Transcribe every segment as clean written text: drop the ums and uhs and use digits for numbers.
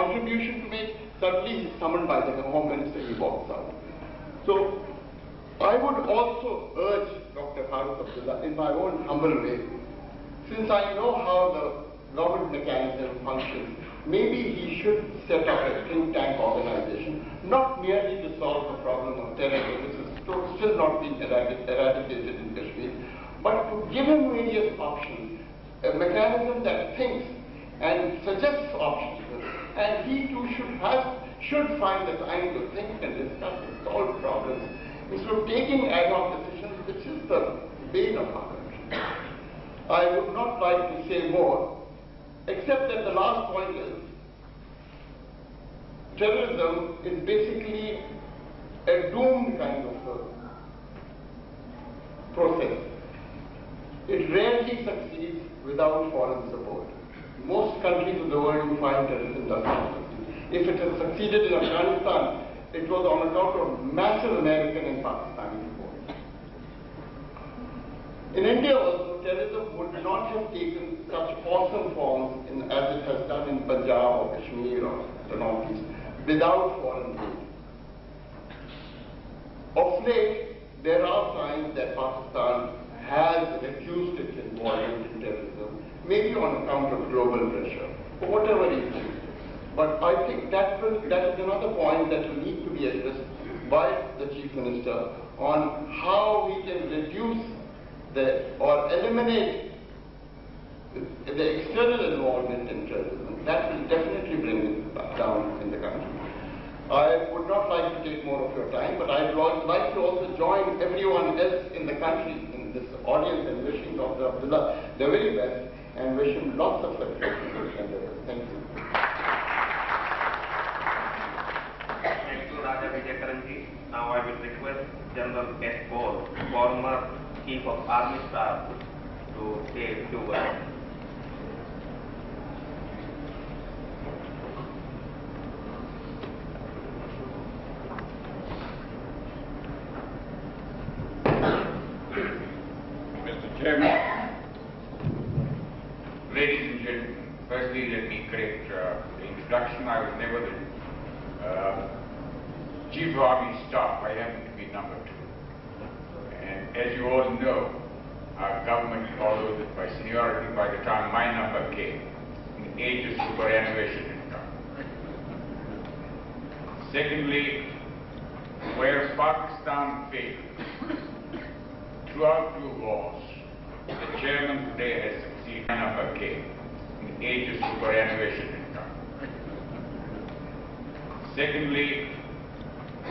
contribution to make, suddenly he's summoned by the Home Minister, he walks out. So I would also urge Dr. Farook Abdullah, in my own humble way, since I know how the government mechanism functions, maybe he should set up a think tank organization, not merely to solve the problem of terrorism, which is still not being eradicated in Kashmir, but to give him various options, a mechanism that thinks and suggests options, and he too should find the time to think and discuss and solve problems, instead of taking ad hoc decisions, which is the bane of our country. I would not like to say more, except that the last point is, terrorism is basically a doomed kind of process. It rarely succeeds without foreign support. Most countries of the world you find terrorism does not succeed. If it has succeeded in Afghanistan, it was on account of massive American and Pakistani support. In India also, terrorism would not have taken such awesome forms as it has done in Punjab or Kashmir or the Northeast without foreign aid. Of late, there are signs that Pakistan has reduced its involvement in terrorism, maybe on account of global pressure, for whatever reason. But I think that is another point that will need to be addressed by the Chief Minister on how we can reduce or eliminate the external involvement in terrorism. That will definitely bring it down in the country. I would not like to take more of your time, but I would like to also join everyone else in the country, in this audience, in wishing Dr. Abdullah the very best and wish him lots of success in his endeavors. Thank you. Thank you, Karan ji. Now I will request General S. Paul, former Chief of Army Staff, to say a few words. Mr. Chairman, ladies and gentlemen, firstly let me correct the introduction. I was never the Chief of Army Staff. I happen to be number 2. And as you all know, our government followed it by seniority by the time my number came, in the age of superannuation income. Secondly, whereas Pakistan failed throughout 2 wars, the chairman today has succeeded. My number came in the age of superannuation income. Secondly,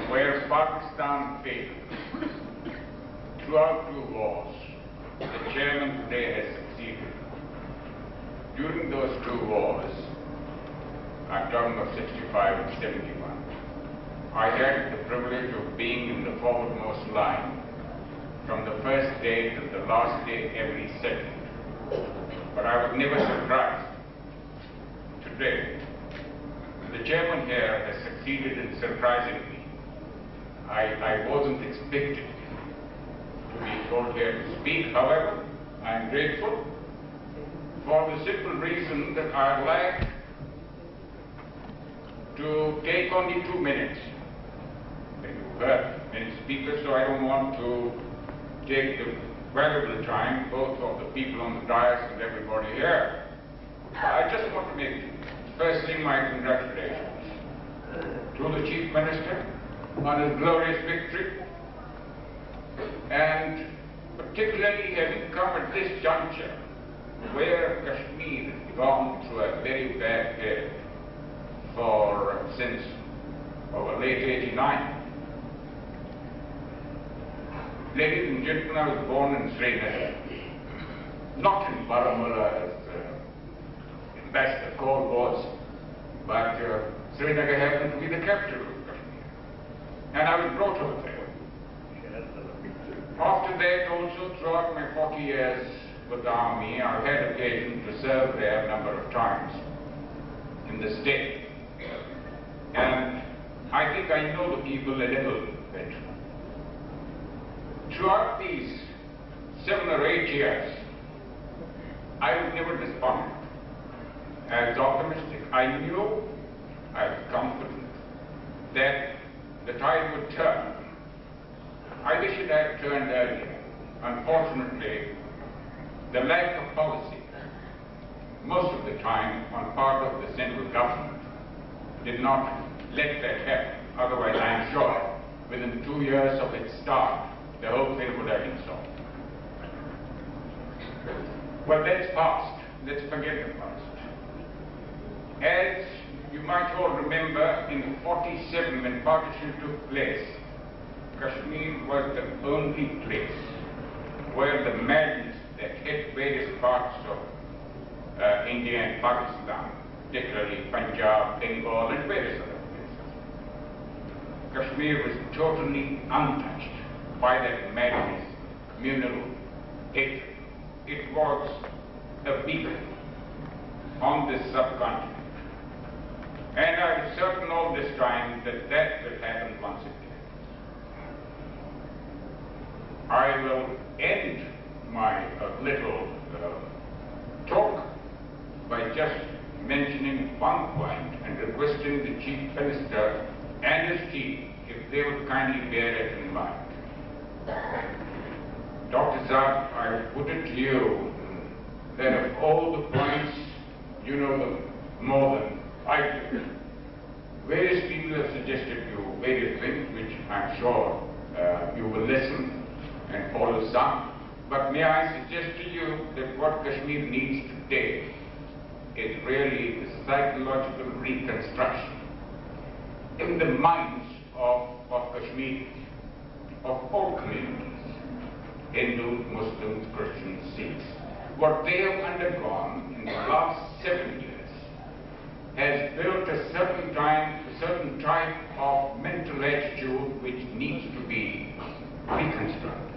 whereas Pakistan failed throughout 2 wars, the chairman today has succeeded. During those 2 wars, I'm talking of 65 and 71, I had the privilege of being in the forwardmost line from the first day to the last day every second. But I was never surprised. Today, the chairman here has succeeded in surprising me. I wasn't expected to be called here to speak. However, I am grateful for the simple reason that I'd like to take only 2 minutes. You've heard many speakers, so I don't want to take the valuable time both of the people on the dais and everybody here. I just want to make, firstly, my congratulations to the Chief Minister on his glorious victory, and particularly having come at this juncture where Kashmir has gone through a very bad period since late '89. Ladies and gentlemen, I was born in Srinagar, not in Baramulla as Ambassador Cole was, but Srinagar happened to be the capital of Kashmir, and I was brought over there. After that, also throughout my 40 years with the Army, I've had occasion to serve there a number of times in the state, and I think I know the people a little bit. Throughout these 7 or 8 years, I was never despondent. I was optimistic. I knew I was confident that the tide would turn. I wish it had turned earlier. Unfortunately, the lack of policy, most of the time on part of the central government, did not let that happen. Otherwise, I am sure, within 2 years of its start, the whole thing would have been solved. Well, that's past. Let's forget the past. As you might all remember, in 47, when partition took place, Kashmir was the only place where the madness that hit various parts of India and Pakistan, particularly Punjab, Bengal, and various other places. Kashmir was totally untouched by that madness, communal hatred. It was a beacon on this subcontinent. And I am certain all this time that that will happen once again. I will end my little talk by just mentioning one point and requesting the Chief Minister and his team if they would kindly bear it in mind. Dr. Zad, I put it to you that of all the points, you know them more than I do. Various people have suggested you various things, which I'm sure you will listen and follow some. But may I suggest to you that what Kashmir needs today is really the psychological reconstruction in the minds of Kashmiris, of all communities, Hindus, Muslims, Christians, Sikhs. What they have undergone in the last 7 years has built a certain type of mental attitude which needs to be reconstructed.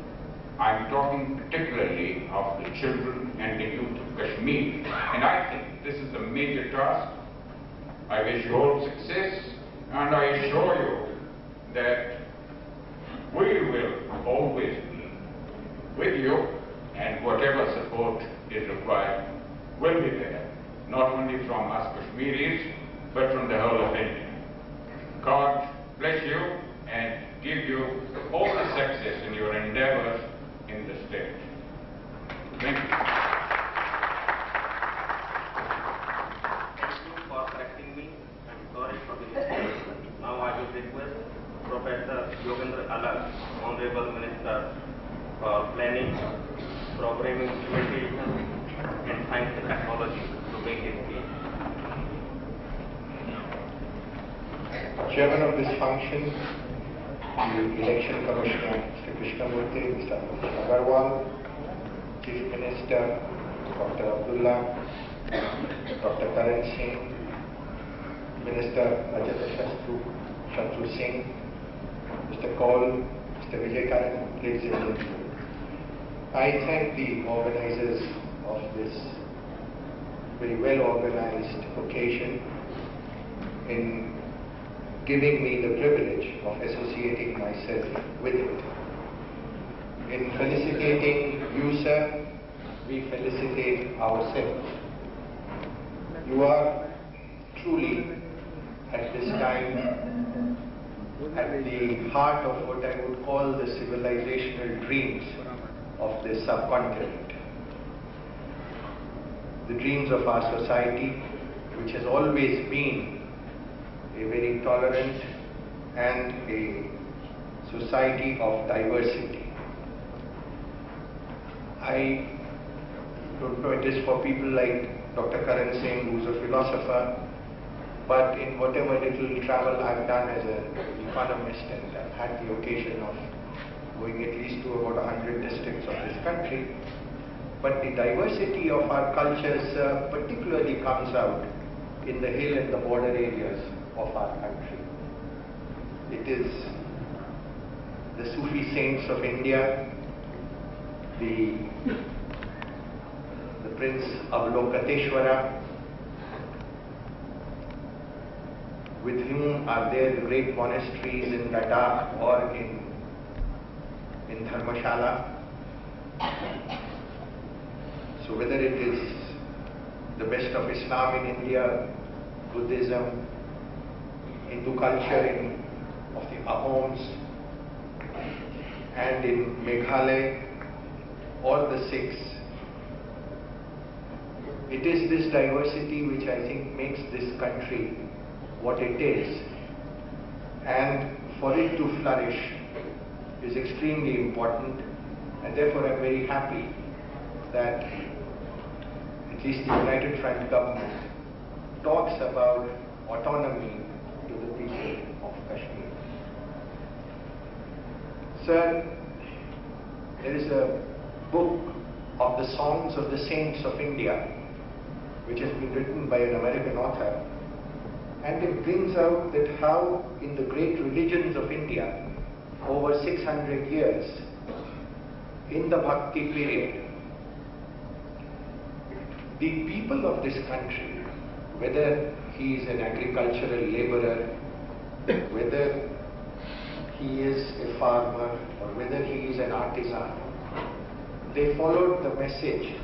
I'm talking particularly of the children and the youth of Kashmir, and I think this is a major task. I wish you all success, and I assure you that we will always be with you, and whatever support is required will be there, not only from us Kashmiris, but from the whole of India. God bless you and give you all the success in your endeavors in the state. Thank you. Thank you for correcting me. Sorry for the mistake. Now I will request Professor Yogendra Alagh, Honorable Minister for Planning, Programming, Implementation, and Science and Technology to make his speech. Chairman of this function, the Election Commissioner, Mr. Krishnamurthy, Mr. Aggarwala, Chief Minister, Dr. Abdullah, Dr. Karan Singh, Minister Ajit Singh, Mr. Kaul, Mr. Vijay Karan, ladies and gentlemen. I thank the organizers of this very well organized occasion in giving me the privilege of associating myself with it. In felicitating you, sir, we felicitate ourselves. You are truly, at this time, at the heart of what I would call the civilizational dreams of this subcontinent. The dreams of our society, which has always been a very tolerant and a society of diversity. I don't know, it is for people like Dr. Karan Singh, who's a philosopher, but in whatever little travel I've done as an economist, and I've had the occasion of going at least to about 100 districts of this country, but the diversity of our cultures particularly comes out in the hill and the border areas of our country. It is the Sufi saints of India, the Prince Avalokiteshvara, with whom are there the great monasteries in Ladakh or in Dharmashala. So whether it is the best of Islam in India, Buddhism, Hindu culture of the Ahoms and in Meghalaya or the Sikhs. It is this diversity which I think makes this country what it is, and for it to flourish is extremely important, and therefore I am very happy that at least the United Front government talks about autonomy to the people of Kashmir. Sir, there is a book of the Songs of the Saints of India which has been written by an American author, and it brings out that how in the great religions of India over 600 years in the Bhakti period, the people of this country, whether he is an agricultural laborer, whether he is a farmer, or whether he is an artisan, they followed the message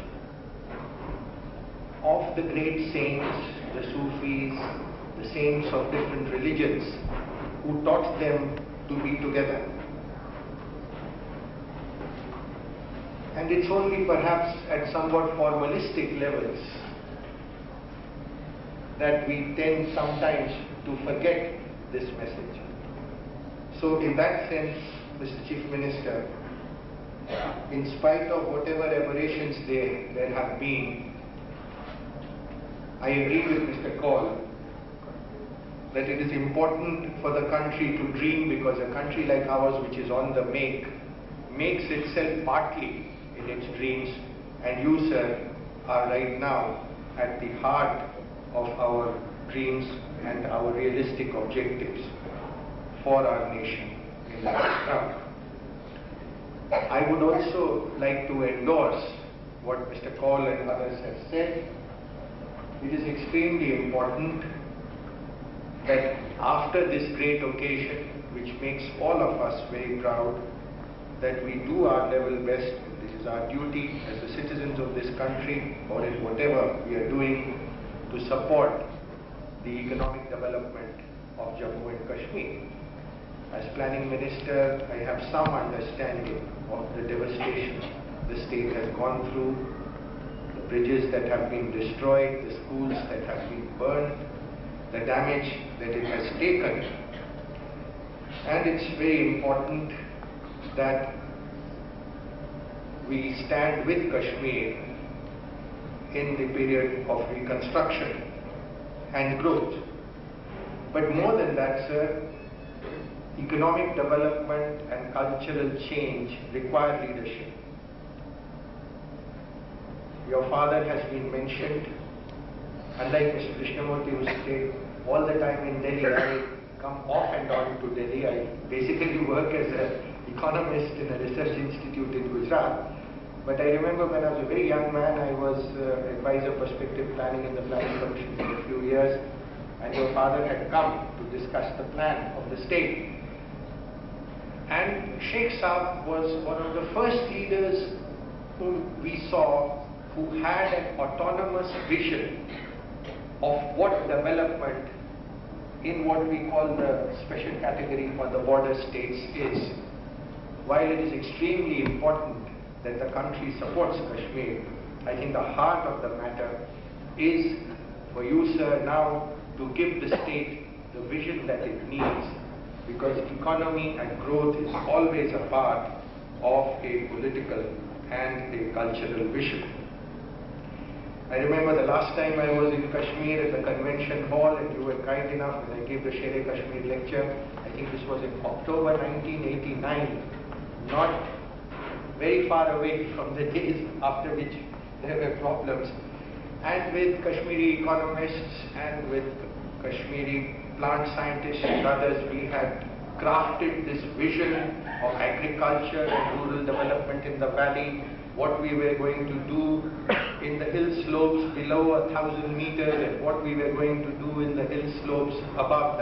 of the great saints, the Sufis, the saints of different religions who taught them to be together. And it's only perhaps at somewhat formalistic levels that we tend sometimes to forget this message. So in that sense, Mr. Chief Minister, in spite of whatever aberrations there have been, I agree with Mr. Kaul that it is important for the country to dream, because a country like ours, which is on the make, makes itself partly in its dreams, and you, sir, are right now at the heart of our dreams and our realistic objectives for our nation in the next round. I would also like to endorse what Mr. Kaul and others have said. It is extremely important that after this great occasion, which makes all of us very proud, that we do our level best. This is our duty as the citizens of this country, or in whatever we are doing, to support the economic development of Jammu and Kashmir. As Planning Minister, I have some understanding of the devastation the state has gone through, the bridges that have been destroyed, the schools that have been burned, the damage that it has taken. And it's very important that we stand with Kashmir in the period of reconstruction and growth. But more than that, sir, economic development and cultural change require leadership. Your father has been mentioned. Unlike Mr. Krishnamurti, who stayed all the time in Delhi, I come off and on to Delhi. I basically work as an economist in a research institute in Gujarat. But I remember when I was a very young man, I was advisor prospective planning in the Planning Commission for a few years, and your father had come to discuss the plan of the state. And Sheikh Saab was one of the first leaders whom we saw who had an autonomous vision of what development in what we call the special category for the border states is. While it is extremely important that the country supports Kashmir, I think the heart of the matter is for you, sir, now to give the state the vision that it needs, because economy and growth is always a part of a political and a cultural vision. I remember the last time I was in Kashmir at the convention hall, and you were kind enough when I gave the Sher-e-Kashmir lecture. I think this was in October 1989, not very far away from the days after which there were problems. And with Kashmiri economists and with Kashmiri plant scientists and others, we had crafted this vision of agriculture and rural development in the valley, what we were going to do in the hill slopes below 1,000 meters and what we were going to do in the hill slopes above that.